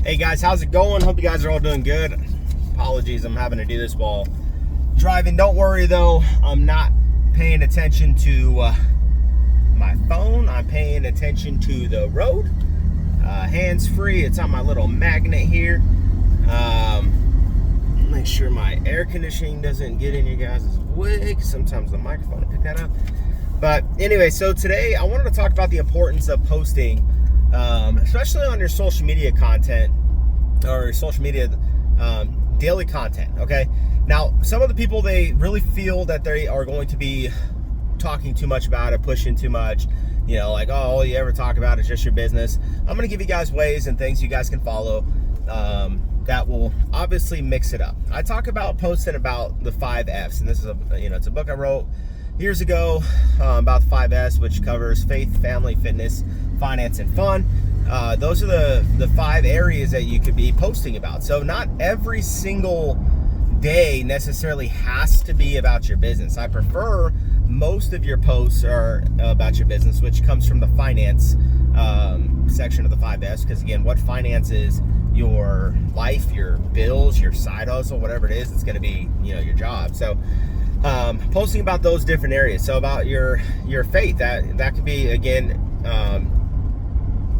Hey guys, how's it going? Hope you guys are all doing good. Apologies, I'm having to do this while driving. Don't worry though, I'm not paying attention to my phone. I'm paying attention to the road. Hands free. It's on my little magnet here. Make sure my air conditioning doesn't get in your guys' wig. Sometimes the microphone will pick that up. But anyway, so today I wanted to talk about the importance of posting, especially on your social media content or social media daily content. Okay, now some of the people, they really feel that they are going to be talking too much about it, pushing too much, you know, like, oh, all you ever talk about is just your business. I'm going to give you guys ways and things you guys can follow that will obviously mix it up. I talk about posting about the 5 F's, and this is it's a book I wrote years ago about the 5 F's, which covers faith, family, fitness, finance, and fun. Those are the 5 areas that you could be posting about. So not every single day necessarily has to be about your business. I prefer most of your posts are about your business, which comes from the finance section of the 5 F's, because again, what finances your life, your bills, your side hustle, whatever it is, it's going to be, your job. So posting about those different areas. So about your faith, that could be, again,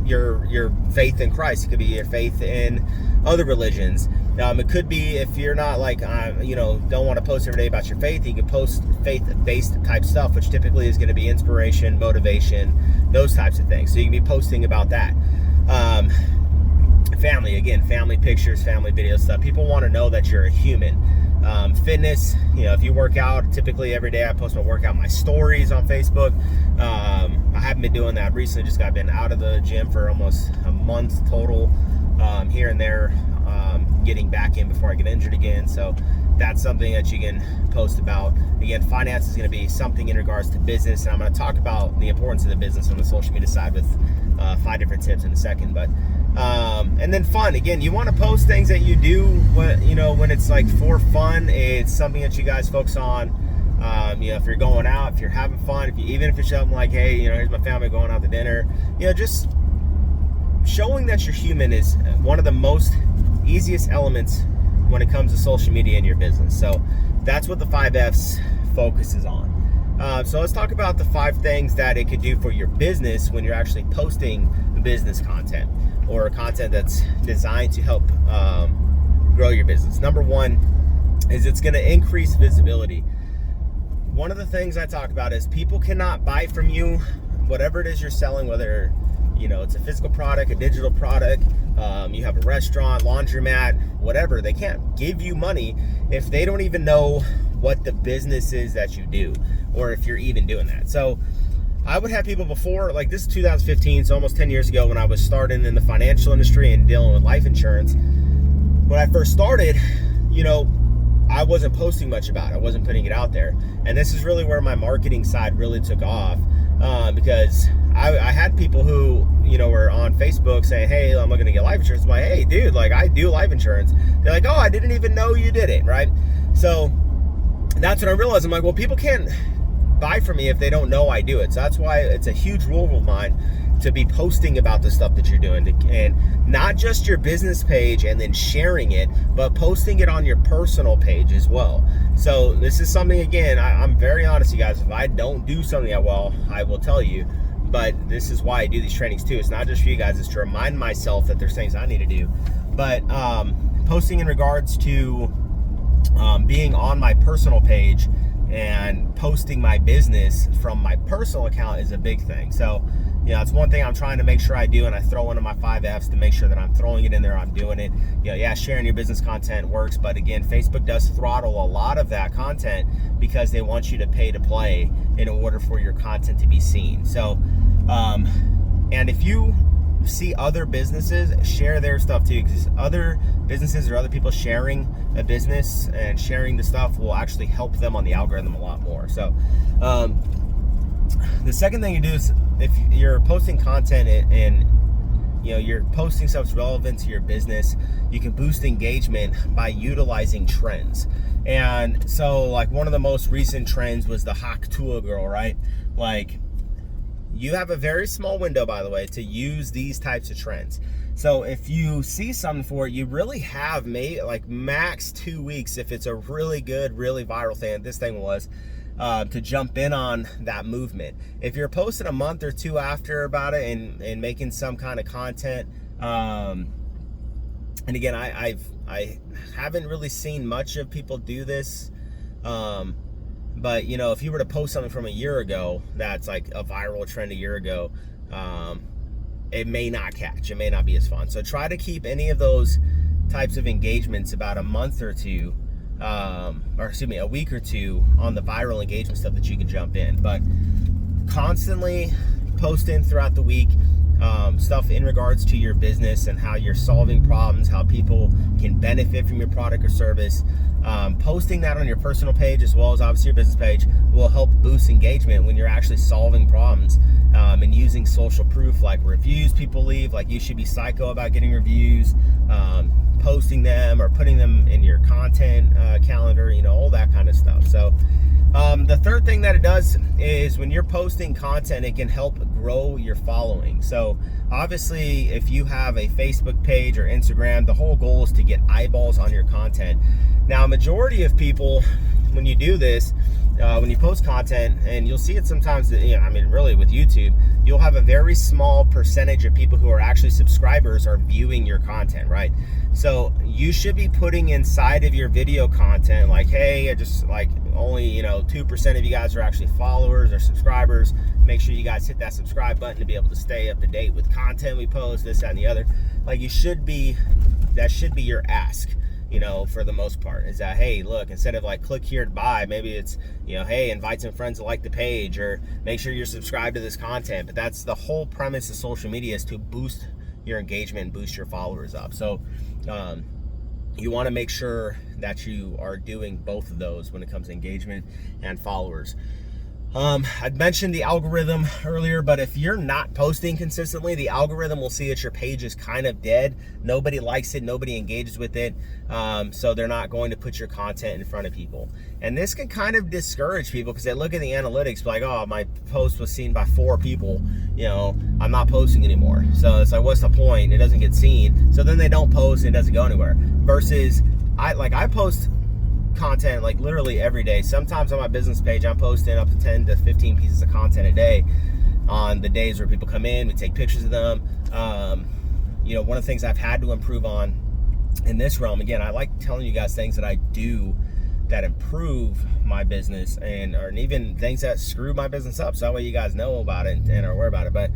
your faith in Christ. It could be your faith in other religions. It could be, if you're not like, don't want to post every day about your faith, you can post faith-based type stuff, which typically is going to be inspiration, motivation, those types of things. So you can be posting about that. Family, again, family pictures, family video stuff. People want to know that you're a human. Fitness, if you work out, typically every day I post my workout, my stories on Facebook. I haven't been doing that recently, just got been out of the gym for almost a month total, here and there, getting back in before I get injured again. So that's something that you can post about. Again, finance is going to be something in regards to business, and I'm going to talk about the importance of the business on the social media side with 5 different tips in a second. But and then fun, again, you want to post things that you do when it's like for fun. It's something that you guys focus on. If you're going out, if you're having fun, even if it's something like, hey, here's my family going out to dinner, just showing that you're human is one of the most easiest elements when it comes to social media in your business. So that's what the 5 F's focuses on. So let's talk about the 5 things that it could do for your business when you're actually posting business content or content that's designed to help grow your business. Number 1 is it's going to increase visibility. One of the things I talk about is people cannot buy from you whatever it is you're selling, whether it's a physical product, a digital product, you have a restaurant, laundromat, whatever. They can't give you money if they don't even know what the business is that you do, or if you're even doing that. So I would have people before, like this is 2015, so almost 10 years ago, when I was starting in the financial industry and dealing with life insurance. When I first started, I wasn't posting much about it. I wasn't putting it out there. And this is really where my marketing side really took off, because I had people who, were on Facebook saying, hey, I'm looking to get life insurance. I'm like, hey, dude, like I do life insurance. They're like, oh, I didn't even know you did it, right? So that's when I realized, I'm like, well, people can't buy from me if they don't know I do it. So that's why it's a huge rule of mine to be posting about the stuff that you're doing, and not just your business page and then sharing it, but posting it on your personal page as well. So this is something, again, I'm very honest, you guys. If I don't do something that well, I will tell you. But this is why I do these trainings too. It's not just for you guys, it's to remind myself that there's things I need to do. But posting in regards to being on my personal page and posting my business from my personal account is a big thing. So it's one thing I'm trying to make sure I do, and I throw into my 5 F's to make sure that I'm throwing it in there, I'm doing it. Sharing your business content works, but again, Facebook does throttle a lot of that content because they want you to pay to play in order for your content to be seen. So, and if you see other businesses, share their stuff too, because other businesses or other people sharing a business and sharing the stuff will actually help them on the algorithm a lot more. So, the second thing you do is, if you're posting content and you're posting stuff that's relevant to your business, you can boost engagement by utilizing trends. And so, like, one of the most recent trends was the Hak Tua girl, right? Like, you have a very small window, by the way, to use these types of trends. So if you see something for it, you really have maybe like max 2 weeks if it's a really good, really viral thing. This thing was to jump in on that movement. If you're posting a month or two after about it and making some kind of content, and again, I haven't really seen much of people do this, but you know, if you were to post something from a year ago that's like a viral trend a year ago, it may not catch, it may not be as fun. So try to keep any of those types of engagements about a month or two, or excuse me, a week or two on the viral engagement stuff that you can jump in. But constantly posting throughout the week, stuff in regards to your business and how you're solving problems, how people can benefit from your product or service. Posting that on your personal page as well as obviously your business page will help boost engagement when you're actually solving problems, and using social proof like reviews people leave. Like, you should be psycho about getting reviews, posting them or putting them in your content calendar, you know, all that kind of stuff. So the third thing that it does is when you're posting content, it can help grow your following. So obviously, if you have a Facebook page or Instagram, the whole goal is to get eyeballs on your content. Now, a majority of people, when you do this, when you post content, and you'll see it sometimes, you know, I mean, really with YouTube, you'll have a very small percentage of people who are actually subscribers are viewing your content, right? So you should be putting inside of your video content like, hey, I just like only, you know, 2% of you guys are actually followers or subscribers. Make sure you guys hit that subscribe button to be able to stay up to date with content we post, this, that, and the other. Like, you should be, that should be your ask, you know, for the most part, is that, hey, look, instead of like click here to buy, maybe it's, you know, hey, invite some friends to like the page, or make sure you're subscribed to this content. But that's the whole premise of social media, is to boost your engagement and boost your followers up. So you want to make sure that you are doing both of those when it comes to engagement and followers. I'd mentioned the algorithm earlier, but if you're not posting consistently, the algorithm will see that your page is kind of dead. Nobody likes it, nobody engages with it, so they're not going to put your content in front of people. And this can kind of discourage people because they look at the analytics like, oh, my post was seen by 4 people, you know, I'm not posting anymore. So it's like, what's the point? It doesn't get seen. So then they don't post and it doesn't go anywhere. Versus I post content like literally every day. Sometimes on my business page, I'm posting up to 10 to 15 pieces of content a day on the days where people come in, we take pictures of them. You know, one of the things I've had to improve on in this realm, again, I like telling you guys things that I do that improve my business and or even things that screw my business up, so that way you guys know about it and are aware about it. But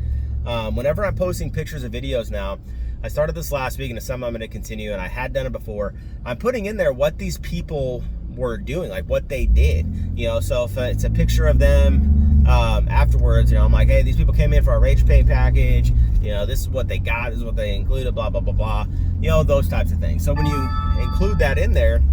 whenever I'm posting pictures of videos now, I started this last week and it's something I'm going to continue, and I had done it before. I'm putting in there what these people were doing, like what they did, you know. So if it's a picture of them afterwards, you know, I'm like, hey, these people came in for our Rage Pay package, you know, this is what they got, this is what they included, blah, blah, blah, blah, you know, those types of things. So when you include that in there,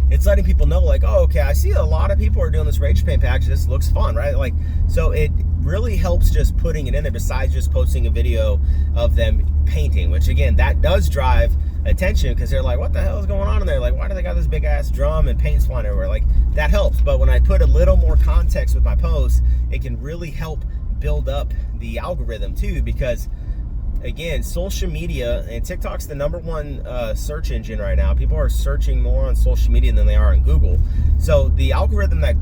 it's letting people know like, oh, okay, I see a lot of people are doing this Rage Paint package, this looks fun, right? Like, so it really helps just putting it in there besides just posting a video of them painting, which again, that does drive attention because they're like, what the hell is going on in there? Like, why do they got this big ass drum and paint's flying everywhere? Like, that helps. But when I put a little more context with my posts, it can really help build up the algorithm too, because again, social media, and TikTok's the #1 search engine right now. People are searching more on social media than they are on Google. So the algorithm that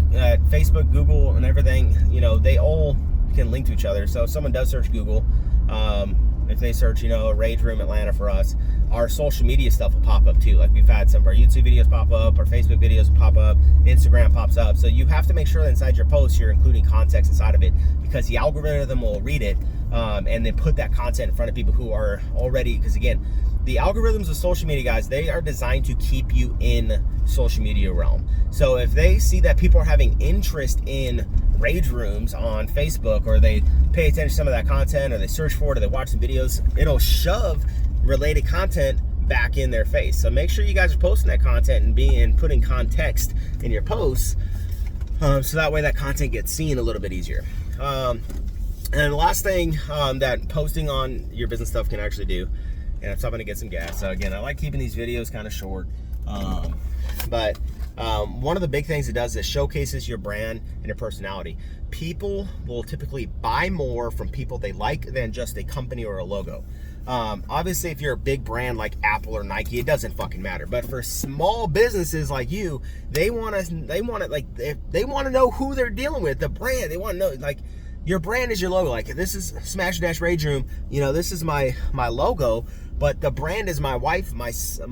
Facebook, Google, and everything, you know, they all can link to each other. So if someone does search Google, if they search, you know, Rage Room Atlanta for us, our social media stuff will pop up too. Like, we've had some of our YouTube videos pop up, our Facebook videos will pop up, Instagram pops up. So you have to make sure that inside your posts you're including context inside of it, because the algorithm will read it and then put that content in front of people who are already, because again, the algorithms of social media, guys, they are designed to keep you in social media realm. So if they see that people are having interest in Rage Rooms on Facebook, or they pay attention to some of that content, or they search for it, or they watch some videos, it'll shove related content back in their face. So make sure you guys are posting that content and putting context in your posts, so that way that content gets seen a little bit easier. And the last thing that posting on your business stuff can actually do, and I'm stopping to get some gas. So again, I like keeping these videos kind of short, but one of the big things it does is it showcases your brand and your personality. People will typically buy more from people they like than just a company or a logo. Obviously, if you're a big brand like Apple or Nike, it doesn't fucking matter. But for small businesses like you, they want to know who they're dealing with, the brand. They want to know, like, your brand is your logo. Like, this is Smash Dash Rage Room. You know, this is my logo, but the brand is my wife, myself,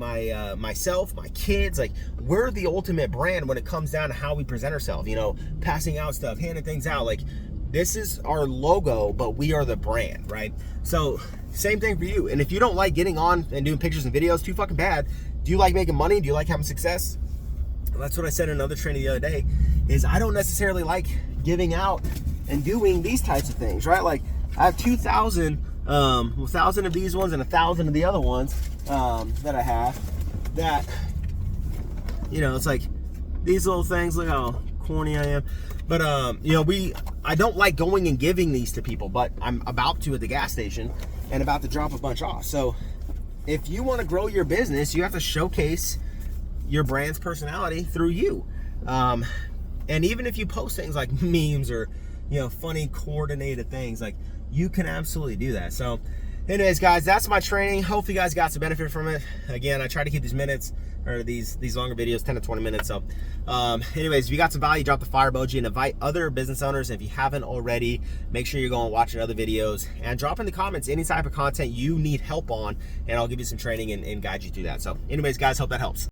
my kids. Like, we're the ultimate brand when it comes down to how we present ourselves. You know, passing out stuff, handing things out. Like, this is our logo, but we are the brand, right? So, same thing for you. And if you don't like getting on and doing pictures and videos, too fucking bad. Do you like making money? Do you like having success? Well, that's what I said in another training the other day, is I don't necessarily like giving out and doing these types of things, right? Like, I have 2,000, 1,000 of these ones and 1,000 of the other ones that I have that, you know, it's like these little things. Look how corny I am. But, you know, I don't like going and giving these to people, but I'm about to at the gas station and about to drop a bunch off. So if you want to grow your business, you have to showcase your brand's personality through you. And even if you post things like memes or, you know, funny coordinated things, like, you can absolutely do that. So anyways, guys, that's my training. Hopefully you guys got some benefit from it. Again, I try to keep these minutes, or these longer videos, 10 to 20 minutes. So anyways, if you got some value, drop the fire emoji and invite other business owners. If you haven't already, make sure you're going watching other videos and drop in the comments any type of content you need help on, and I'll give you some training and guide you through that. So anyways, guys, hope that helps.